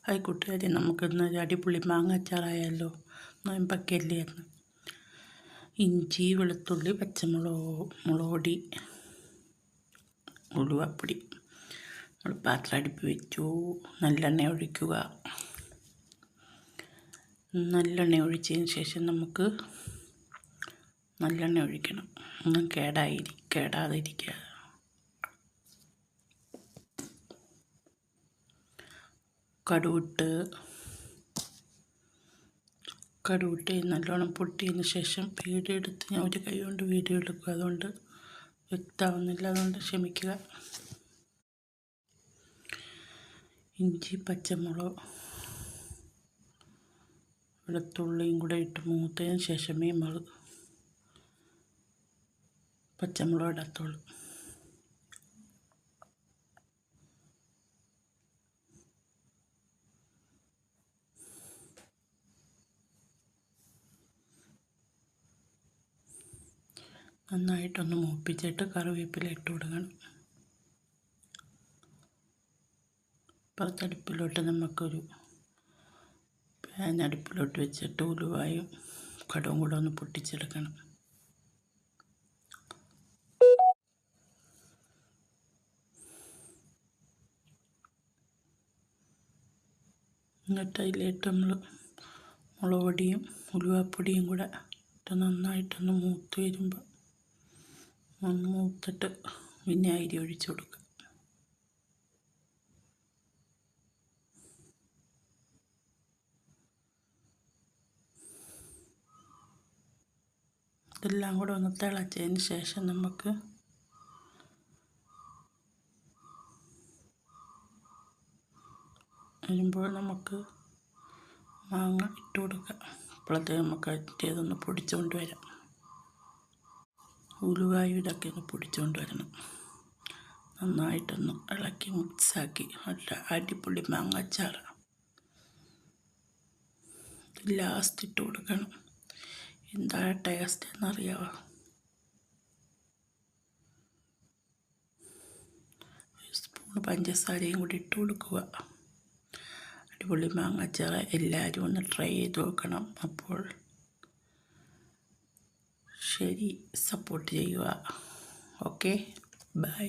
Hi കൂട്ടുകാരെ, നമുക്കിന്ന് അടിപൊളി മാങ്ങാച്ചാറായാലോ. നോയമ്പൊക്കെയല്ലേ എന്ന്. ഇഞ്ചി, വെളുത്തുള്ളി, മുളകുപൊടി, ഉലുവാപ്പൊടി. നമ്മൾ പാത്രം അടുപ്പ് വെച്ചു. നല്ലെണ്ണ ഒഴിക്കുക. നല്ലെണ്ണ ഒഴിച്ചതിന് ശേഷം നമുക്ക് നല്ലെണ്ണ ഒഴിക്കണം. ഒന്നും കേടാതിരിക്കുക. കടുവിട്ട് നല്ലോണം പൊട്ടിയതിന് ശേഷം വീഡിയോ എടുത്ത് ഞാൻ ഒരു കൈ കൊണ്ട് വീഡിയോ എടുക്കുക, അതുകൊണ്ട് വ്യക്തമാവുന്നില്ല, അതുകൊണ്ട് ക്ഷമിക്കുക. ഇഞ്ചി, പച്ചമുളക്, വെളുത്തുള്ളിയും കൂടെ ഇട്ട് മൂത്തതിന് ശേഷമേ പച്ചമുളക് ഇടത്തുള്ളൂ. നന്നായിട്ടൊന്ന് മൂപ്പിച്ചിട്ട് കറിവേപ്പില ഇട്ട് കൊടുക്കണം. പുറത്തടുപ്പിലോട്ട് നമുക്കൊരു പാൻ അടുപ്പിലോട്ട് വെച്ചിട്ട് ഉലുവായും കടുവും കൂടെ ഒന്ന് പൊട്ടിച്ചെടുക്കണം. എന്നിട്ട് അതിലേക്ക് നമ്മൾ മുളക് പൊടിയും ഉലുവാപ്പൊടിയും കൂടെ ഇട്ട് നന്നായിട്ടൊന്ന് മൂത്ത് വരുമ്പോൾ ഒന്ന് മൂത്തിട്ട് വിനാഗിരി ഒഴിച്ച് കൊടുക്കുക. ഇതെല്ലാം കൂടെ ഒന്ന് തിളച്ചതിന് ശേഷം നമുക്ക് വരുമ്പോൾ നമുക്ക് മാങ്ങ ഇട്ട് കൊടുക്കാം. അപ്പോഴത്തേക്ക് നമുക്ക് അതൊന്ന് പൊടിച്ചുകൊണ്ട് വരാം. ഉലുവായും ഇതൊക്കെ ഒന്ന് പൊടിച്ചുകൊണ്ട് വരണം. നന്നായിട്ടൊന്ന് ഇളക്കി മിക്സാക്കി നല്ല അടിപൊളി മാങ്ങാച്ചാറ് ലാസ്റ്റ് ഇട്ട് കൊടുക്കണം. എന്താ ടേസ്റ്റ് എന്നറിയാമോ? സ്പൂൺ പഞ്ചസാരയും കൂടി ഇട്ട് കൊടുക്കുക. അടിപൊളി മാങ്ങാച്ചാറ് എല്ലാവരും ഒന്ന് ട്രൈ ചെയ്ത് നോക്കണം. അപ്പോൾ ശരി, സപ്പോർട്ട് ചെയ്യുക. Okay, by.